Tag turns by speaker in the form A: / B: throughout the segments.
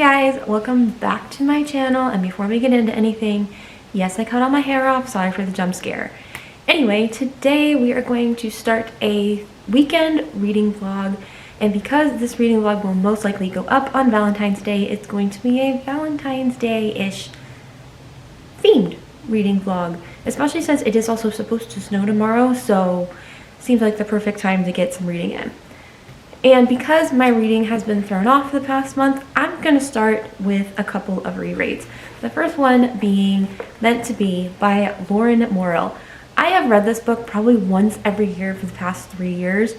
A: guys, welcome back to my channel. And before we get into anything, yes, I cut all my hair off. Sorry for the jump scare. Anyway, today we are going to start a weekend reading vlog. And because this reading vlog will most likely go up on Valentine's Day, it's going to be a Valentine's Day-ish themed reading vlog. Especially since it is also supposed to snow tomorrow, so seems like the perfect time to get some reading in. And because my reading has been thrown off the past month, I'm going to start with a couple of rereads. The first one being Meant to Be by Lauren Morrill. I have read this book probably once every year for the past 3 years.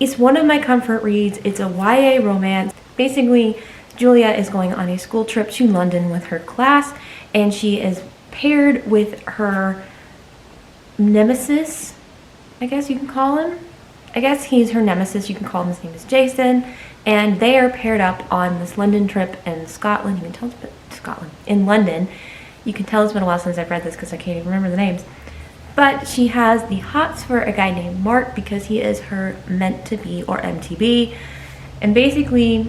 A: It's one of my comfort reads. It's a YA romance. Basically, Julia is going on a school trip to London with her class, and she is paired with her nemesis, I guess you can call him. I guess he's her nemesis, you can call him, his name is Jason, and they are paired up on this London trip in Scotland. You can tell it's in London. You can tell it's been a while since I've read this because I can't even remember the names. But she has the hots for a guy named Mark because he is her meant to be, or MTB. And basically,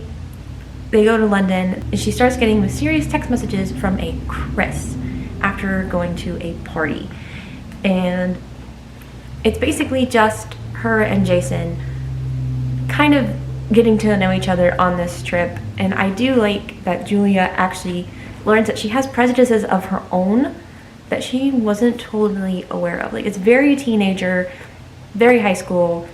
A: they go to London and she starts getting mysterious text messages from a Chris after going to a party. And it's basically just her and Jason kind of getting to know each other on this trip. And I do like that Julia actually learns that she has prejudices of her own that she wasn't totally aware of. Like, it's very teenager, very high school,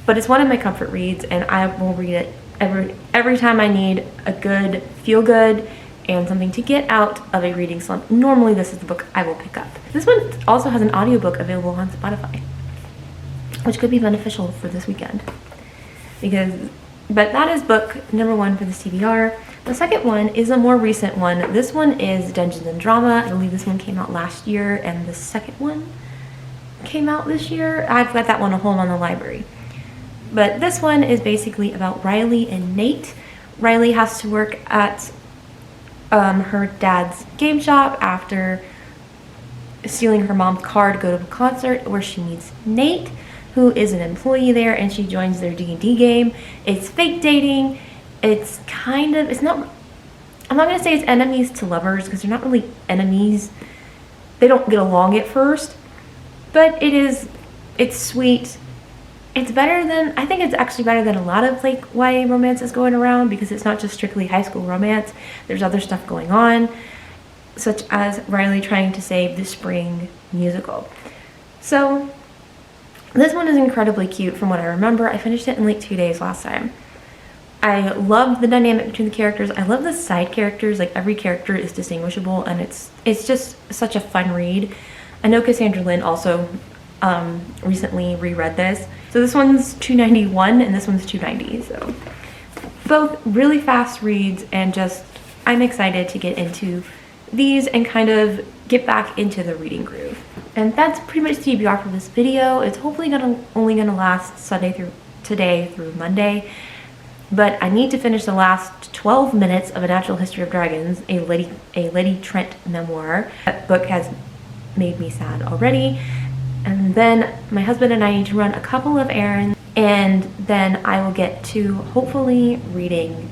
A: but it's one of my comfort reads, and I will read it every time I need a good feel good and something to get out of a reading slump. Normally this is the book I will pick up. This one also has an audiobook available on Spotify, which could be beneficial for this weekend. But that is book number 1 for this TBR. The second one is a more recent one. This one is Dungeons and Drama. I believe this one came out last year, and the second one came out this year. I've got that one at home on the library. But this one is basically about Riley and Nate. Riley has to work at her dad's game shop after stealing her mom's car to go to a concert, where she meets Nate, who is an employee there, and she joins their D&D game. It's fake dating. It's not, I'm not going to say it's enemies to lovers, because they're not really enemies. They don't get along at first, but it's sweet. It's better than, I think it's actually better than a lot of like YA romances going around, because it's not just strictly high school romance. There's other stuff going on, such as Riley trying to save the spring musical. So this one is incredibly cute from what I remember. I finished it in like 2 days last time. I love the dynamic between the characters. I love the side characters. Like, every character is distinguishable, and it's just such a fun read. I know Cassandra Lynn also recently reread this. So this one's $2.91 and this one's $2.90. So both really fast reads, and just I'm excited to get into these and kind of get back into the reading groove. And that's pretty much TBR for this video. It's hopefully only gonna last today through Monday. But I need to finish the last 12 minutes of A Natural History of Dragons, a Lady Trent memoir. That book has made me sad already. And then my husband and I need to run a couple of errands, and then I will get to hopefully reading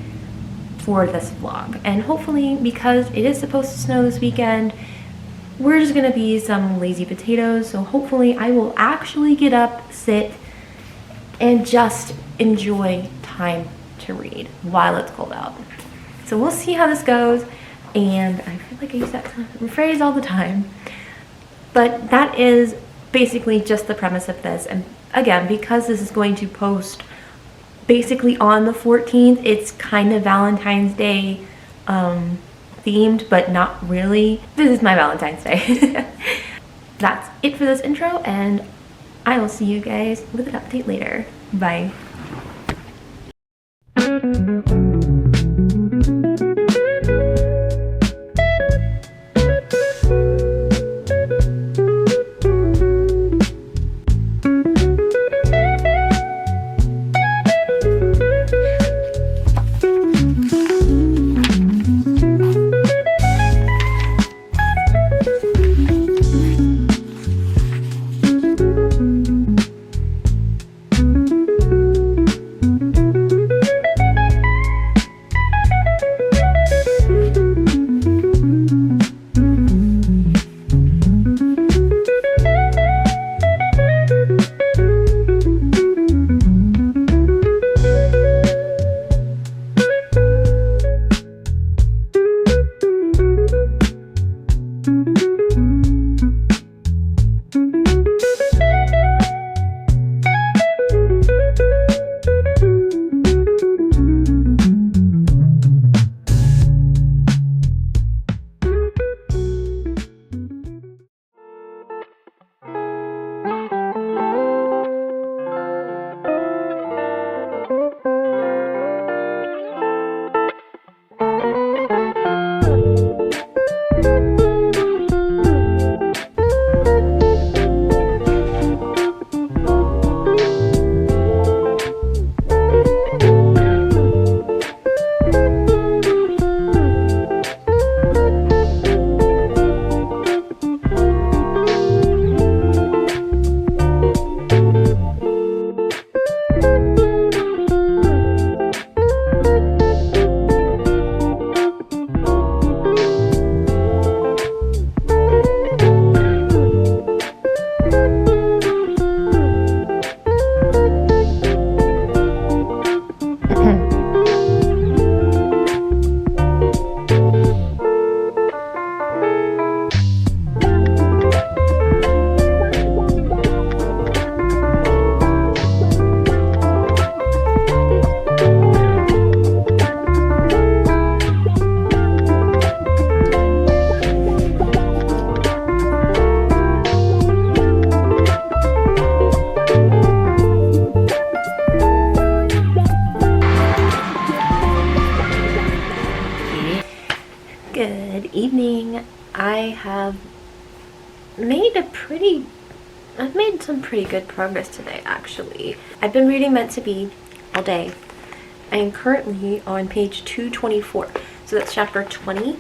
A: for this vlog. And hopefully, because it is supposed to snow this weekend, we're just gonna be some lazy potatoes. So hopefully I will actually get up, sit, and just enjoy time to read while it's cold out. So we'll see how this goes, and I feel like I use that phrase all the time. But that is basically just the premise of this. And again, because this is going to post basically on the 14th, it's kind of Valentine's Day themed, but not really. This is my Valentine's Day. That's it for this intro, and I will see you guys with an update later. Bye. evening. I've made some pretty good progress today, actually. I've been reading Meant to Be all day. I am currently on page 224, so that's chapter 20.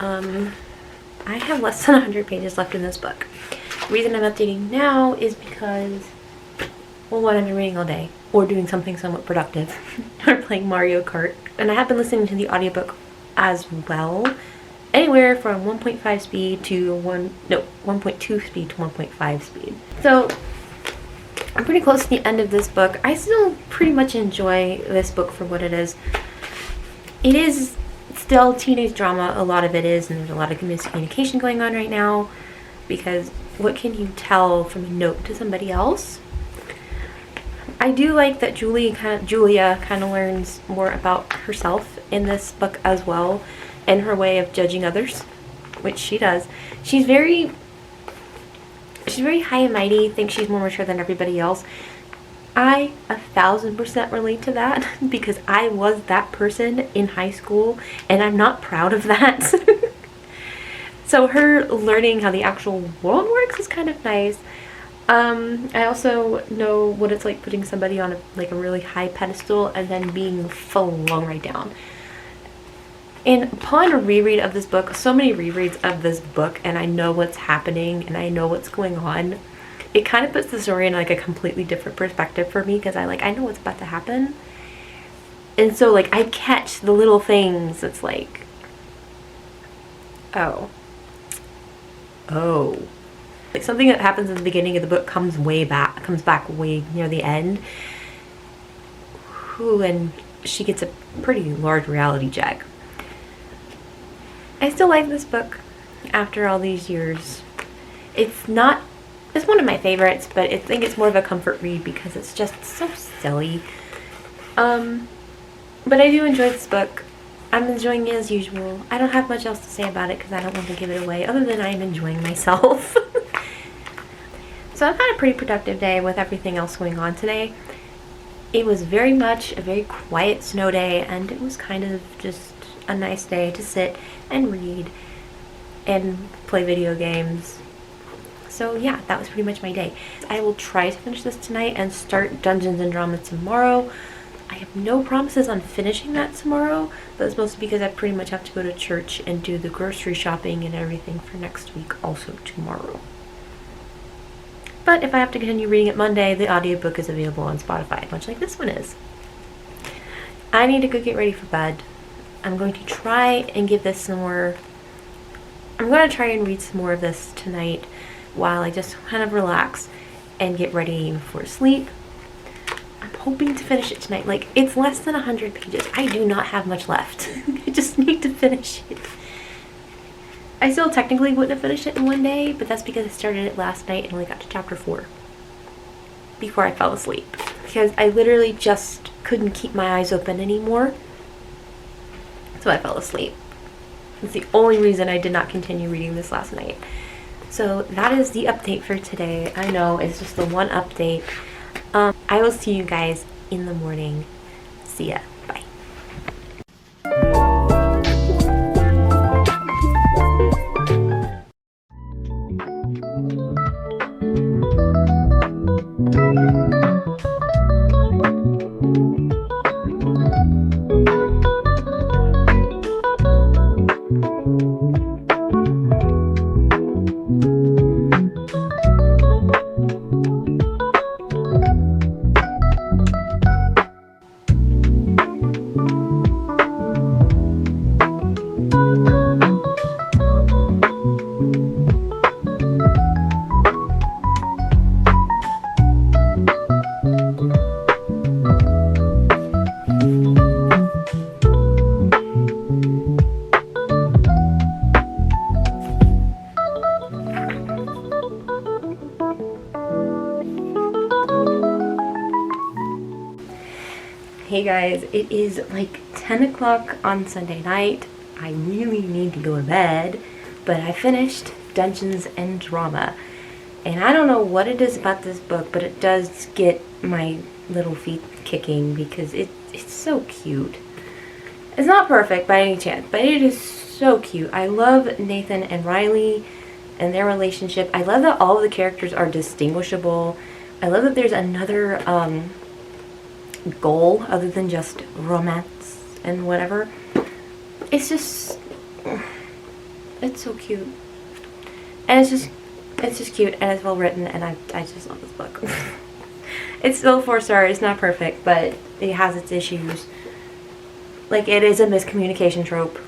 A: I have less than 100 pages left in this book. The reason I'm updating now is because, well, one, I've been reading all day, or doing something somewhat productive, or playing Mario Kart, and I have been listening to the audiobook as well, anywhere from 1.5 speed to 1.2 speed to 1.5 speed. So I'm pretty close to the end of this book. I still pretty much enjoy this book for what it is. It is still teenage drama, a lot of it is, and there's a lot of miscommunication going on right now, because what can you tell from a note to somebody else? I do like that Julia kind of learns more about herself in this book as well, and her way of judging others, which she does. She's very high and mighty, thinks she's more mature than everybody else. I 1000% relate to that because I was that person in high school, and I'm not proud of that. So her learning how the actual world works is kind of nice. I also know what it's like putting somebody on a really high pedestal and then being flung right down. And upon a reread of this book, so many rereads of this book, and I know what's happening and I know what's going on, it kind of puts the story in a completely different perspective for me, because I know what's about to happen. And so I catch the little things. It's like, oh. Something that happens in the beginning of the book comes back way near the end. And she gets a pretty large reality check. I still like this book after all these years. It's one of my favorites, but I think it's more of a comfort read because it's just so silly. But I do enjoy this book. I'm enjoying it as usual. I don't have much else to say about it because I don't want to give it away, other than I'm enjoying myself. So I've had a pretty productive day with everything else going on today. It was very much a very quiet snow day, and it was kind of just a nice day to sit and read and play video games. So yeah, that was pretty much my day. I will try to finish this tonight and start Dungeons and Drama tomorrow. I have no promises on finishing that tomorrow, but it's mostly because I pretty much have to go to church and do the grocery shopping and everything for next week also tomorrow. But if I have to continue reading it Monday, the audiobook is available on Spotify, much like this one is. I need to go get ready for bed. I'm going to try and give this some more. I'm going to try and read some more of this tonight while I just kind of relax and get ready for sleep. I'm hoping to finish it tonight. It's less than 100 pages. I do not have much left. I just need to finish it. I still technically wouldn't have finished it in one day, but that's because I started it last night and only got to chapter 4 before I fell asleep. Because I literally just couldn't keep my eyes open anymore. So I fell asleep. That's the only reason I did not continue reading this last night. So that is the update for today. I know it's just the one update. I will see you guys in the morning. See ya. Bye. Hey guys, it is 10 o'clock on Sunday night. I really need to go to bed, but I finished Dungeons and Drama. And I don't know what it is about this book, but it does get my little feet kicking because it's so cute. It's not perfect by any chance, but it is so cute. I love Nathan and Riley and their relationship. I love that all of the characters are distinguishable. I love that there's another goal other than just romance and whatever. It's just, it's so cute. And it's just cute and it's well written, and I just love this book. It's still 4-star. It's not perfect, but it has its issues. Like, it is a miscommunication trope.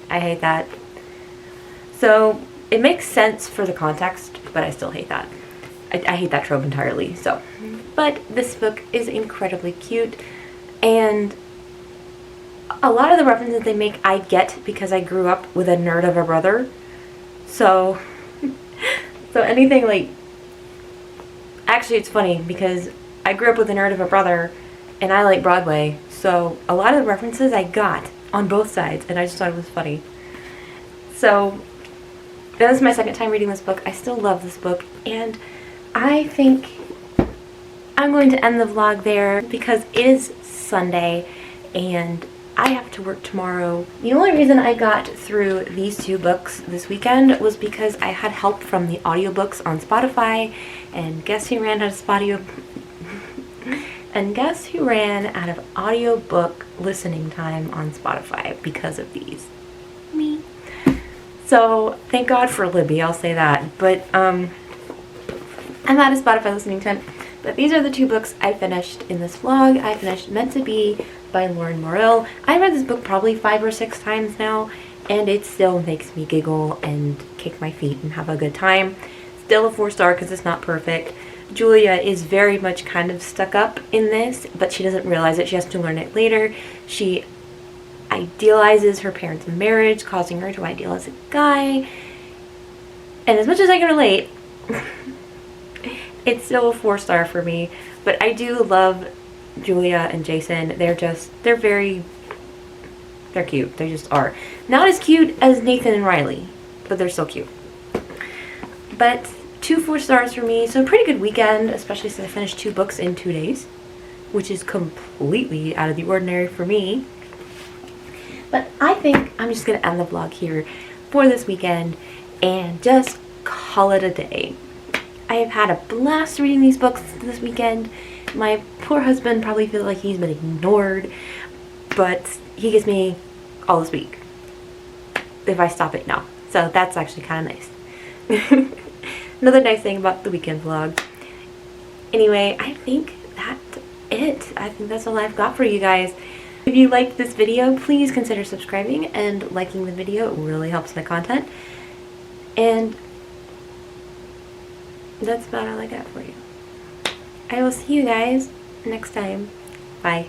A: I hate that. So, it makes sense for the context, but I still hate that. I hate that trope entirely, so. But this book is incredibly cute, and a lot of the references they make I get because I grew up with a nerd of a brother. So, so anything like, actually it's funny because I grew up with a nerd of a brother and I like Broadway. So a lot of the references I got on both sides, and I just thought it was funny. So that was my second time reading this book. I still love this book, and I think I'm going to end the vlog there because it is Sunday and I have to work tomorrow. The only reason I got through these two books this weekend was because I had help from the audiobooks on Spotify, and guess who ran out of audiobook listening time on Spotify because of these? Me. So thank God for Libby, I'll say that. But I'm out of Spotify listening time. But these are the two books I finished in this vlog. I finished Meant to Be by Lauren Morrill. I read this book probably 5 or 6 times now, and it still makes me giggle and kick my feet and have a good time. Still a 4-star because it's not perfect. Julia is very much kind of stuck up in this, but she doesn't realize it. She has to learn it later. She idealizes her parents' marriage, causing her to idealize a guy. And as much as I can relate, it's still a 4-star for me. But I do love Julia and Jason. They're cute. They just are. Not as cute as Nathan and Riley, but they're still cute. But 2 4-stars for me, so a pretty good weekend, especially since I finished 2 books in 2 days, which is completely out of the ordinary for me. But I think I'm just going to end the vlog here for this weekend and just call it a day. I have had a blast reading these books this weekend. My poor husband probably feels like he's been ignored, but he gets me all this week if I stop it now. So that's actually kind of nice. Another nice thing about the weekend vlog. Anyway, I think that's it. I think that's all I've got for you guys. If you liked this video, please consider subscribing and liking the video. It really helps my content. And that's about all I got for you. I will see you guys next time. Bye.